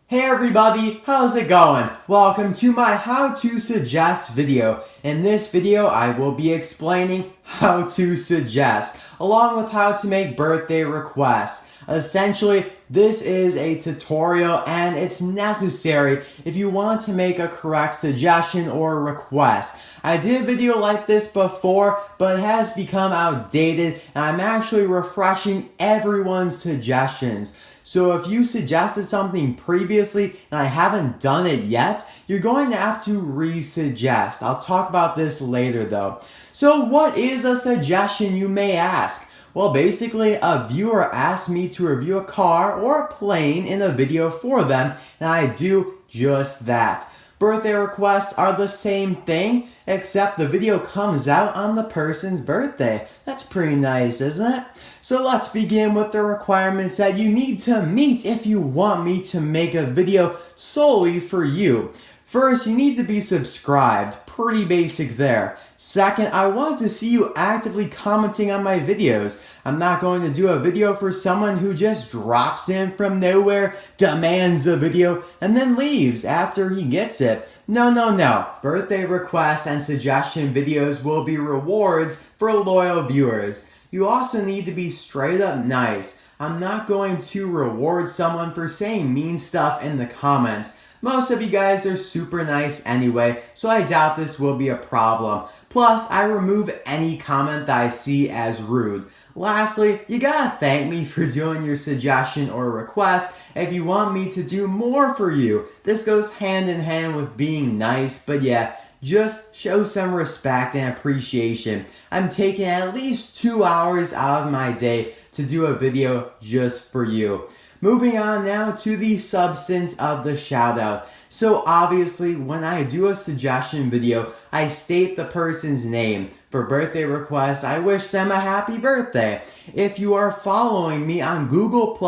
Hey everybody, how's it going? Welcome to my how to suggest video. In this video, I will be explaining how to suggest, along with how to make birthday requests. Essentially, this is a tutorial and it's necessary if you want to make a correct suggestion or request. I did a video like this before, but it has become outdated and I'm actually refreshing everyone's suggestions. So if you suggested something previously and I haven't done it yet, you're going to have to re-suggest. I'll talk about this later though. So what is a suggestion, you may ask? Well, basically a viewer asked me to review a car or a plane in a video for them, and I do just that. Birthday requests are the same thing, except the video comes out on the person's birthday. That's pretty nice, isn't it? So let's begin with the requirements that you need to meet if you want me to make a video solely for you. First, you need to be subscribed. Pretty basic there. Second, I want to see you actively commenting on my videos. I'm not going to do a video for someone who just drops in from nowhere, demands a video, and then leaves after he gets it. No. Birthday requests and suggestion videos will be rewards for loyal viewers. You also need to be straight up nice. I'm not going to reward someone for saying mean stuff in the comments. Most of you guys are super nice anyway, so I doubt this will be a problem. Plus, I remove any comment that I see as rude. Lastly, you gotta thank me for doing your suggestion or request if you want me to do more for you. This goes hand in hand with being nice, but yeah, just show some respect and appreciation. I'm taking at least 2 hours out of my day to do a video just for you. Moving on now to the substance of the shout out. So obviously when I do a suggestion video, I state the person's name. For birthday requests, I wish them a happy birthday. If you are following me on Google+,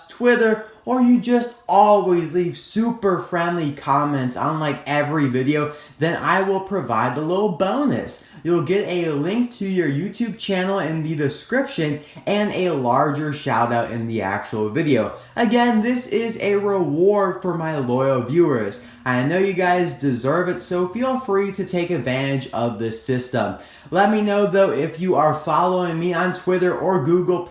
Twitter, or you just always leave super friendly comments on like every video, then I will provide a little bonus. You'll get a link to your YouTube channel in the description and a larger shout out in the actual video. Again, this is a reward for my loyal viewers. I know you guys deserve it, so feel free to take advantage of this system. Let me know though if you are following me on Twitter or Google+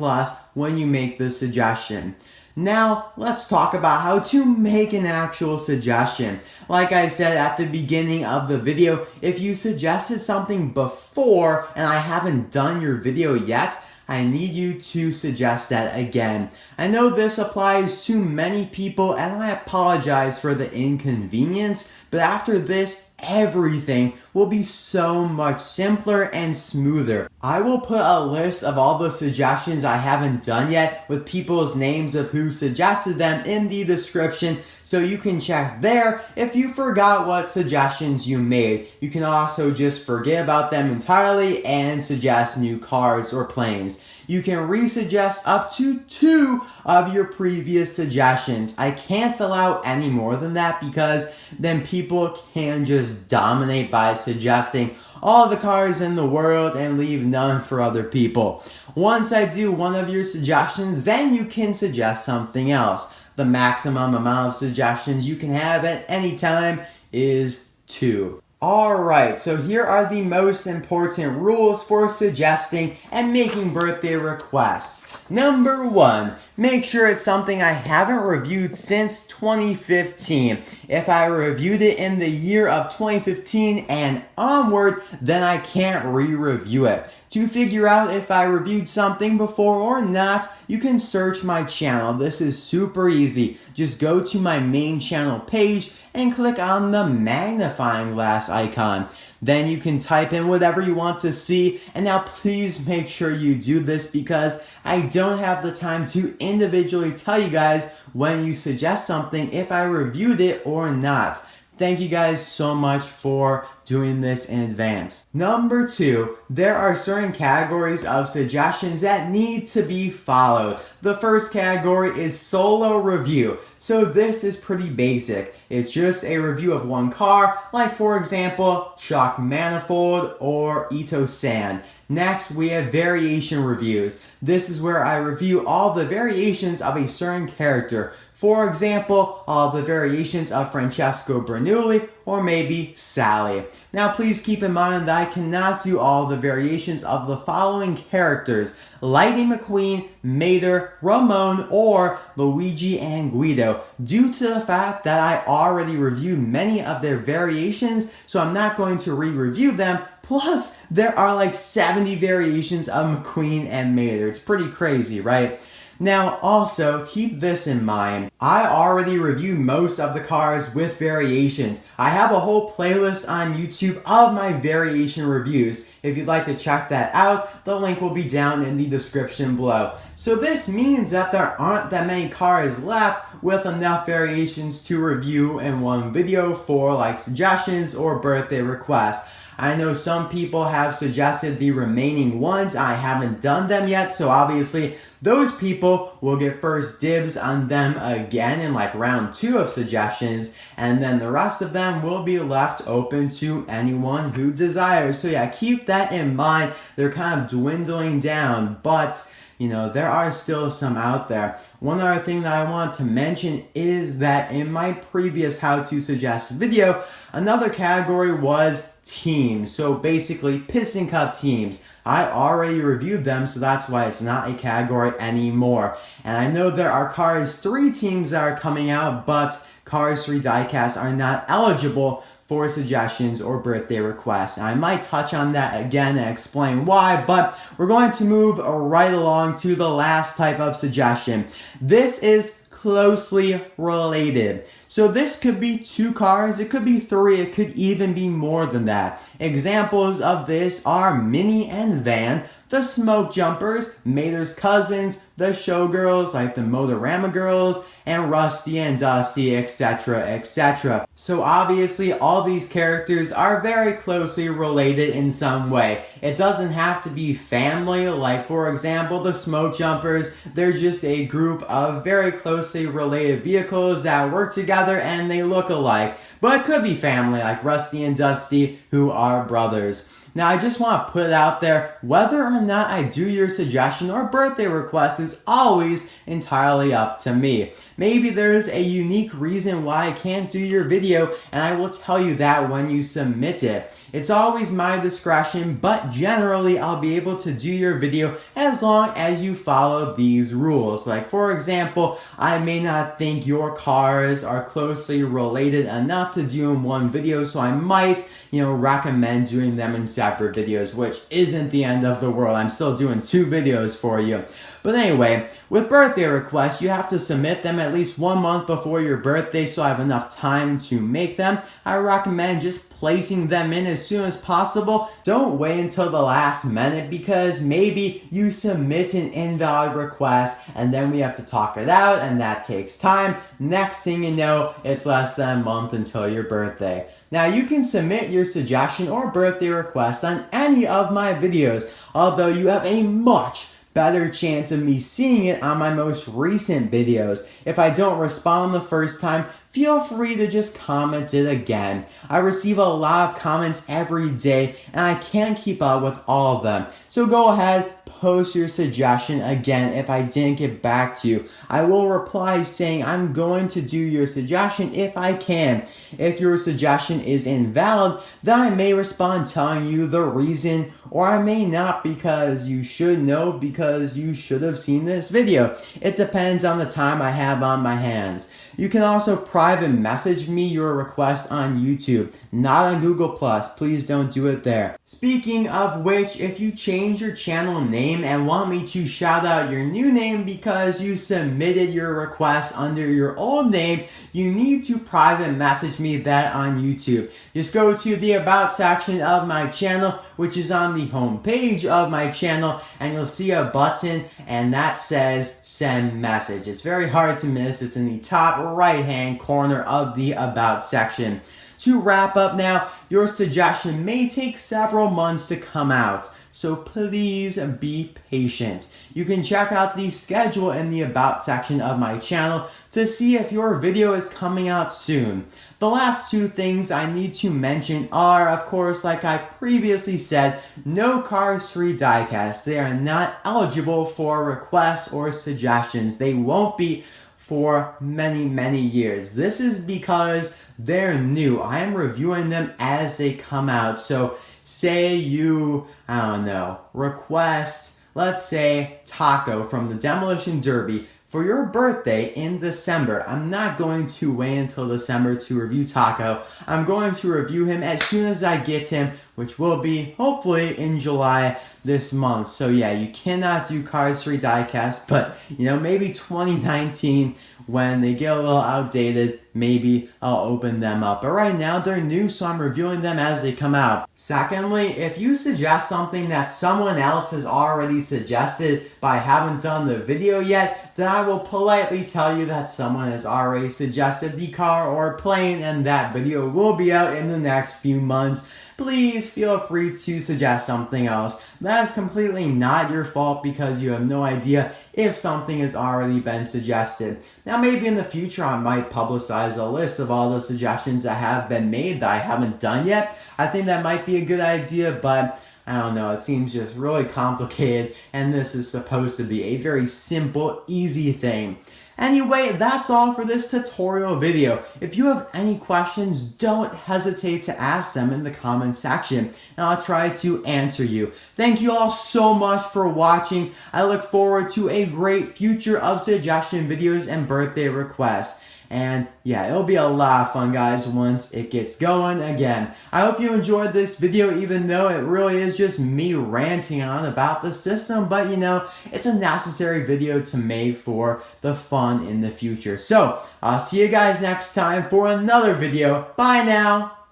when you make this suggestion. Now, let's talk about how to make an actual suggestion. Like I said at the beginning of the video, if you suggested something before and I haven't done your video yet, I need you to suggest that again. I know this applies to many people and I apologize for the inconvenience, but after this, everything will be so much simpler and smoother. I will put a list of all the suggestions I haven't done yet with people's names of who suggested them in the description, so you can check there if you forgot what suggestions you made. You can also just forget about them entirely and suggest new cards or planes. You can resuggest up to 2 of your previous suggestions. I can't allow any more than that because then people can just dominate by suggesting all the cars in the world and leave none for other people. Once I do one of your suggestions, then you can suggest something else. The maximum amount of suggestions you can have at any time is 2. Alright, so here are the most important rules for suggesting and making birthday requests. Number 1, make sure it's something I haven't reviewed since 2015. If I reviewed it in the year of 2015 and onward, then I can't re-review it. To figure out if I reviewed something before or not, you can search my channel. This is super easy. Just go to my main channel page and click on the magnifying glass icon. Then you can type in whatever you want to see, and now please make sure you do this because I don't have the time to individually tell you guys when you suggest something if I reviewed it or not. Thank you guys so much for doing this in advance. Number 2, there are certain categories of suggestions that need to be followed. The first category is solo review. So this is pretty basic. It's just a review of one car, like for example, Shock Manifold or Ito San. Next, we have variation reviews. This is where I review all the variations of a certain character. For example, all the variations of Francesco Bernoulli or maybe Sally. Now please keep in mind that I cannot do all the variations of the following characters: Lightning McQueen, Mater, Ramon, or Luigi and Guido, due to the fact that I already reviewed many of their variations, so I'm not going to re-review them. Plus, there are like 70 variations of McQueen and Mater. It's pretty crazy, right? Now, also, keep this in mind. I already reviewed most of the cars with variations. I have a whole playlist on YouTube of my variation reviews. If you'd like to check that out, the link will be down in the description below. So this means that there aren't that many cars left with enough variations to review in one video for like suggestions or birthday requests. I know some people have suggested the remaining ones. I haven't done them yet, so obviously those people will get first dibs on them again in like round 2 of suggestions, and then the rest of them will be left open to anyone who desires. So yeah, keep that in mind. They're kind of dwindling down, but you know, there are still some out there. One other thing that I want to mention is that in my previous How to Suggest video, another category was teams. So basically Piston Cup teams. I already reviewed them, so that's why it's not a category anymore. And I know there are Cars 3 teams that are coming out, but Cars 3 diecasts are not eligible for suggestions or birthday requests. And I might touch on that again and explain why, but we're going to move right along to the last type of suggestion. This is closely related. So this could be 2 cars, it could be 3, it could even be more than that. Examples of this are Minnie and Van, the Smoke Jumpers, Mater's cousins, the Showgirls like the Motorama Girls, and Rusty and Dusty, etc., etc. So obviously all these characters are very closely related in some way. It doesn't have to be family, like for example the Smoke Jumpers. They're just a group of very closely related vehicles that work together and they look alike. But it could be family, like Rusty and Dusty, who are brothers. Now I just want to put it out there, whether or not I do your suggestion or birthday request is always entirely up to me. Maybe there's a unique reason why I can't do your video, and I will tell you that when you submit it. It's always my discretion, but generally I'll be able to do your video as long as you follow these rules. Like for example, I may not think your cars are closely related enough to do in one video, so I might, recommend doing them in separate videos, which isn't the end of the world. I'm still doing 2 videos for you. But anyway, with birthday requests, you have to submit them at least 1 month before your birthday, so I have enough time to make them. I recommend just placing them in as soon as possible. Don't wait until the last minute, because maybe you submit an invalid request and then we have to talk it out, and that takes time. Next thing you know, it's less than a month until your birthday. Now you can submit your suggestion or birthday request on any of my videos, although you have a much better chance of me seeing it on my most recent videos. If I don't respond the first time, feel free to just comment it again. I receive a lot of comments every day and I can't keep up with all of them. So go ahead, post your suggestion again if I didn't get back to you. I will reply saying I'm going to do your suggestion if I can. If your suggestion is invalid, then I may respond telling you the reason, or I may not, because you should know, because you should have seen this video. It depends on the time I have on my hands. You can also private message me your request on YouTube, not on Google+. Please don't do it there. Speaking of which, if you change your channel name and want me to shout out your new name because you submitted your request under your old name, you need to private message me that on YouTube. Just go to the About section of my channel, which is on the home page of my channel, and you'll see a button and that says Send Message. It's very hard to miss. It's in the top right hand corner of the About section. To wrap up now, your suggestion may take several months to come out, so please be patient. You can check out the schedule in the About section of my channel to see if your video is coming out soon. The last 2 things I need to mention are, of course, like I previously said, no Cars 3 diecasts. They are not eligible for requests or suggestions. They won't be for many years. This is because they're new. I am reviewing them as they come out. So say you, I don't know, request, let's say, Taco from the Demolition Derby for your birthday in December. I'm not going to wait until December to review Taco. I'm going to review him as soon as I get him, which will be hopefully in July this month. So yeah, you cannot do Cards 3 diecast, but you know, maybe 2019 when they get a little outdated, maybe I'll open them up. But right now they're new, so I'm reviewing them as they come out. Secondly, if you suggest something that someone else has already suggested but I haven't done the video yet, then I will politely tell you that someone has already suggested the car or plane, and that video will be out in the next few months. Please feel free to suggest something else. That is completely not your fault because you have no idea if something has already been suggested. Now maybe in the future I might publicize a list of all the suggestions that have been made that I haven't done yet. I think that might be a good idea, but I don't know, it seems just really complicated, and this is supposed to be a very simple, easy thing. Anyway, that's all for this tutorial video. If you have any questions, don't hesitate to ask them in the comment section, and I'll try to answer you. Thank you all so much for watching. I look forward to a great future of suggestion videos and birthday requests. And yeah, it'll be a lot of fun, guys, once it gets going again. I hope you enjoyed this video, even though it really is just me ranting on about the system. But you know, it's a necessary video to make for the fun in the future. So, I'll see you guys next time for another video. Bye now!